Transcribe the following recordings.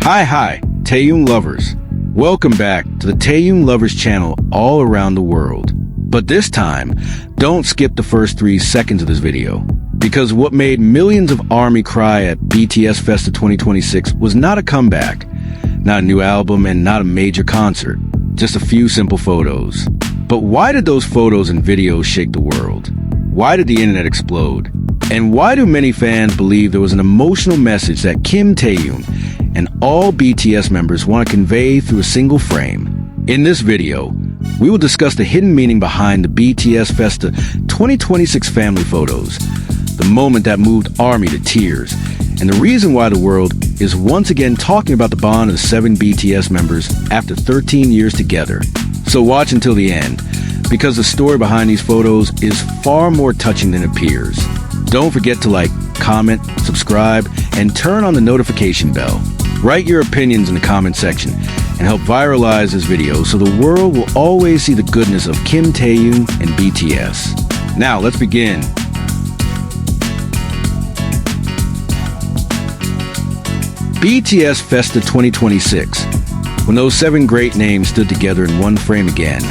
Hi, Taehyung lovers. Welcome back to the Taehyung lovers channel all around the world. But this time, don't skip the first 3 seconds of this video, because what made millions of ARMY cry at BTS Festa 2026 was not a comeback, not a new album, and not a major concert, just a few simple photos. But why did those photos and videos shake the world? Why did the internet explode? And why do many fans believe there was an emotional message that Kim Taehyung and all BTS members want to convey through a single frame? In this video, we will discuss the hidden meaning behind the BTS Festa 2026 family photos, the moment that moved ARMY to tears, and the reason why the world is once again talking about the bond of the 7 BTS members after 13 years together. So watch until the end, because the story behind these photos is far more touching than it appears. Don't forget to like, comment, subscribe, and turn on the notification bell. Write your opinions in the comment section and help viralize this video so the world will always see the goodness of Kim Taehyung and BTS. Now, let's begin. BTS Festa 2026. When those 7 great names stood together in one frame again,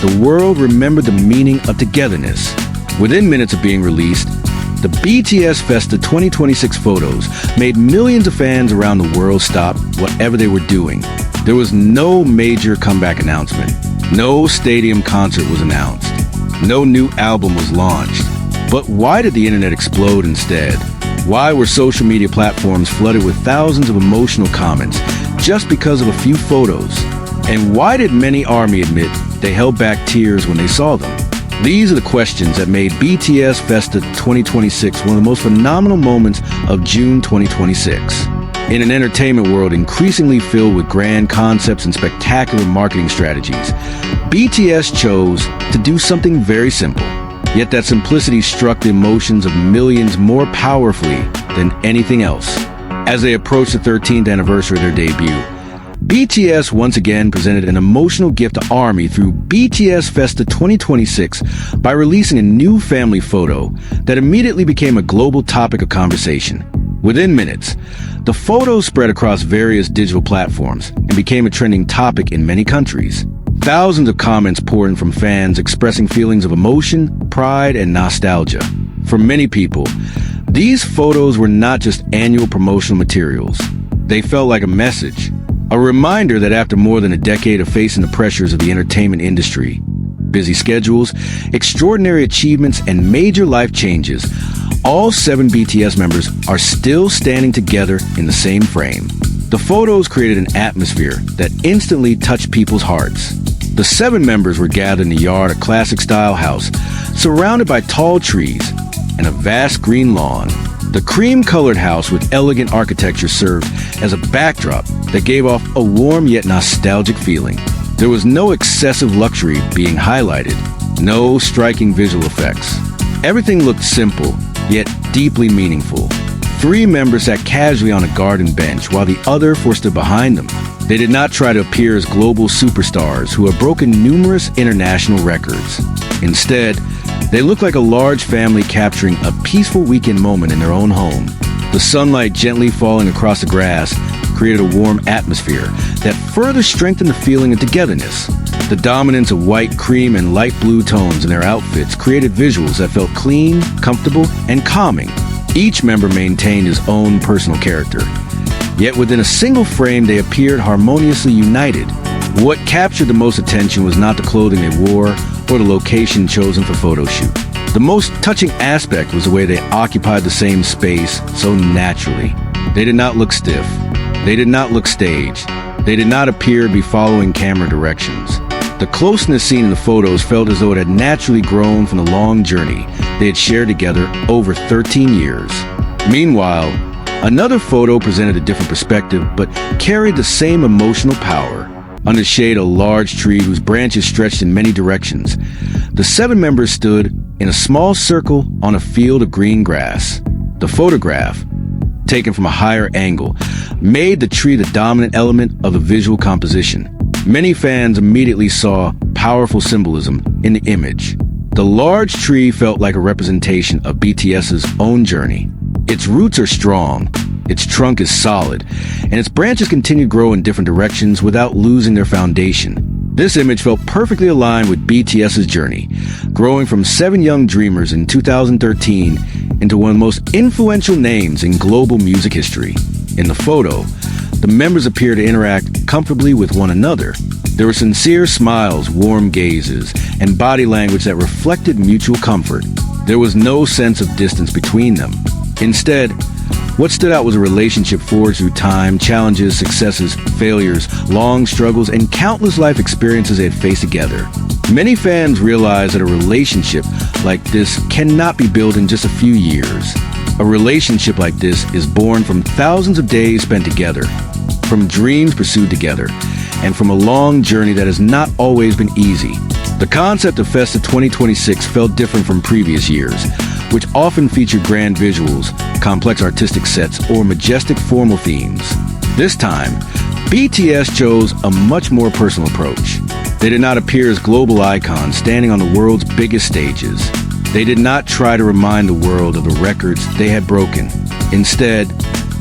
the world remembered the meaning of togetherness. Within minutes of being released, the BTS Festa 2026 photos made millions of fans around the world stop whatever they were doing. There was no major comeback announcement. No stadium concert was announced. No new album was launched. But why did the internet explode instead? Why were social media platforms flooded with thousands of emotional comments just because of a few photos? And why did many ARMY admit they held back tears when they saw them? These are the questions that made BTS Festa 2026 one of the most phenomenal moments of June 2026. In an entertainment world increasingly filled with grand concepts and spectacular marketing strategies, BTS chose to do something very simple. Yet that simplicity struck the emotions of millions more powerfully than anything else. As they approached the 13th anniversary of their debut, BTS once again presented an emotional gift to ARMY through BTS Festa 2026 by releasing a new family photo that immediately became a global topic of conversation. Within minutes, the photo spread across various digital platforms and became a trending topic in many countries. Thousands of comments poured in from fans expressing feelings of emotion, pride, and nostalgia. For many people, these photos were not just annual promotional materials. They felt like a message, a reminder that after more than a decade of facing the pressures of the entertainment industry, busy schedules, extraordinary achievements, and major life changes, all 7 BTS members are still standing together in the same frame. The photos created an atmosphere that instantly touched people's hearts. The 7 members were gathered in the yard of a classic-style house, surrounded by tall trees and a vast green lawn. The cream-colored house with elegant architecture served as a backdrop that gave off a warm yet nostalgic feeling. There was no excessive luxury being highlighted, no striking visual effects. Everything looked simple, yet deeply meaningful. 3 members sat casually on a garden bench while the other 4 stood behind them. They did not try to appear as global superstars who have broken numerous international records. Instead, they looked like a large family capturing a peaceful weekend moment in their own home. The sunlight gently falling across the grass created a warm atmosphere that further strengthened the feeling of togetherness. The dominance of white, cream, and light blue tones in their outfits created visuals that felt clean, comfortable, and calming. Each member maintained his own personal character. Yet within a single frame, they appeared harmoniously united. What captured the most attention was not the clothing they wore or the location chosen for photo shoot. The most touching aspect was the way they occupied the same space so naturally. They did not look stiff. They did not look staged. They did not appear to be following camera directions. The closeness seen in the photos felt as though it had naturally grown from the long journey they had shared together over 13 years. Meanwhile, another photo presented a different perspective but carried the same emotional power. Under the shade of a large tree whose branches stretched in many directions, the 7 members stood in a small circle on a field of green grass. The photograph, taken from a higher angle, made the tree the dominant element of the visual composition. Many fans immediately saw powerful symbolism in the image. The large tree felt like a representation of BTS's own journey. Its roots are strong, Its trunk is solid, and its branches continue to grow in different directions without losing their foundation. This image felt perfectly aligned with BTS's journey, growing from 7 young dreamers in 2013 into one of the most influential names in global music history. In the photo, the members appear to interact comfortably with one another. There were sincere smiles, warm gazes, and body language that reflected mutual comfort. There was no sense of distance between them. Instead, what stood out was a relationship forged through time, challenges, successes, failures, long struggles, and countless life experiences they had faced together. Many fans realize that a relationship like this cannot be built in just a few years. A relationship like this is born from thousands of days spent together, from dreams pursued together, and from a long journey that has not always been easy. The concept of Festa 2026 felt different from previous years, which often featured grand visuals, complex artistic sets, or majestic formal themes. This time, BTS chose a much more personal approach. They did not appear as global icons standing on the world's biggest stages. They did not try to remind the world of the records they had broken. Instead,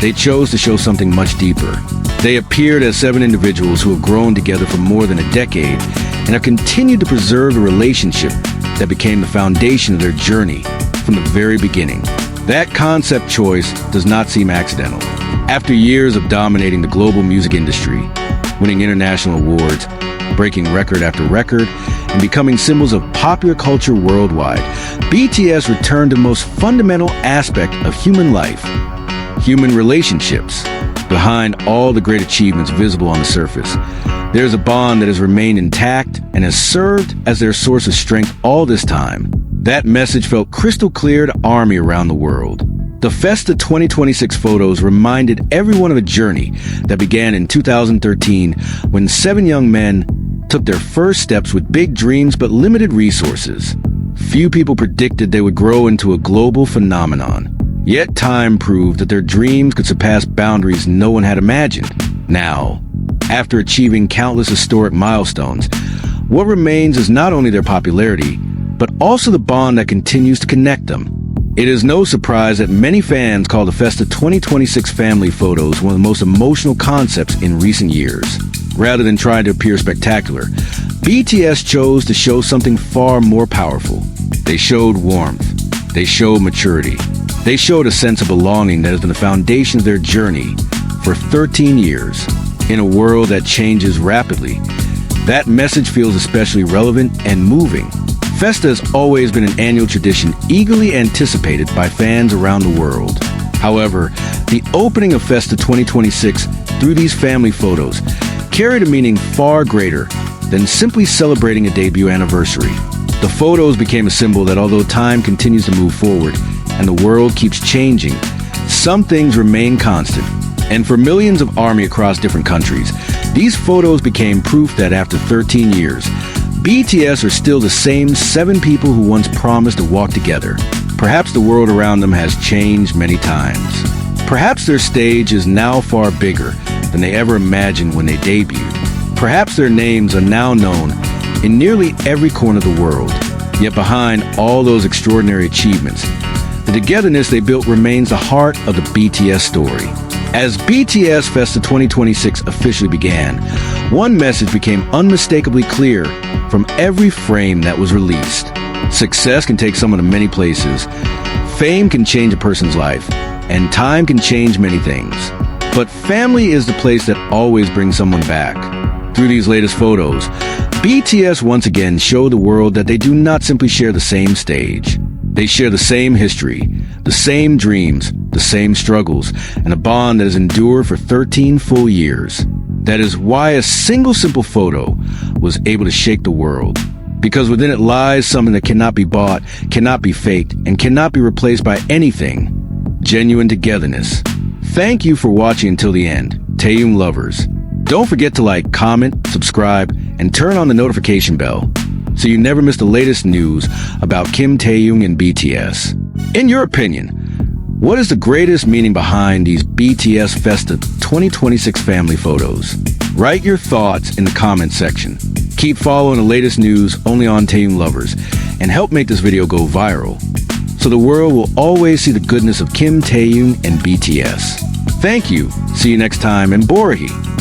they chose to show something much deeper. They appeared as 7 individuals who have grown together for more than a decade and have continued to preserve a relationship that became the foundation of their journey from the very beginning. That concept choice does not seem accidental. After years of dominating the global music industry, winning international awards, breaking record after record, and becoming symbols of popular culture worldwide, BTS returned to the most fundamental aspect of human life: human relationships. Behind all the great achievements visible on the surface, there's a bond that has remained intact and has served as their source of strength all this time. That message felt crystal clear to ARMY around the world. The Festa 2026 photos reminded everyone of a journey that began in 2013 when 7 young men took their first steps with big dreams but limited resources. Few people predicted they would grow into a global phenomenon. Yet time proved that their dreams could surpass boundaries no one had imagined. Now, after achieving countless historic milestones, what remains is not only their popularity, but also the bond that continues to connect them. It is no surprise that many fans call the Festa 2026 family photos one of the most emotional concepts in recent years. Rather than trying to appear spectacular, BTS chose to show something far more powerful. They showed warmth. They showed maturity. They showed a sense of belonging that has been the foundation of their journey for 13 years. In a world that changes rapidly, that message feels especially relevant and moving. Festa has always been an annual tradition eagerly anticipated by fans around the world. However, the opening of Festa 2026 through these family photos carried a meaning far greater than simply celebrating a debut anniversary. The photos became a symbol that although time continues to move forward and the world keeps changing, some things remain constant. And for millions of ARMY across different countries, these photos became proof that after 13 years, BTS are still the same 7 people who once promised to walk together. Perhaps the world around them has changed many times. Perhaps their stage is now far bigger than they ever imagined when they debuted. Perhaps their names are now known in nearly every corner of the world. Yet behind all those extraordinary achievements, the togetherness they built remains the heart of the BTS story. As BTS Festa 2026 officially began, one message became unmistakably clear from every frame that was released. Success can take someone to many places, fame can change a person's life, and time can change many things. But family is the place that always brings someone back. Through these latest photos, BTS once again showed the world that they do not simply share the same stage. They share the same history, the same dreams, the same struggles, and a bond that has endured for 13 full years. That is why a single simple photo was able to shake the world. Because within it lies something that cannot be bought, cannot be faked, and cannot be replaced by anything. Genuine togetherness. Thank you for watching until the end, Taehyung lovers. Don't forget to like, comment, subscribe, and turn on the notification bell so you never miss the latest news about Kim Taehyung and BTS. In your opinion, what is the greatest meaning behind these BTS Festa 2026 family photos? Write your thoughts in the comment section. Keep following the latest news only on Taehyung lovers and help make this video go viral so the world will always see the goodness of Kim Taehyung and BTS. Thank you. See you next time in Borahae.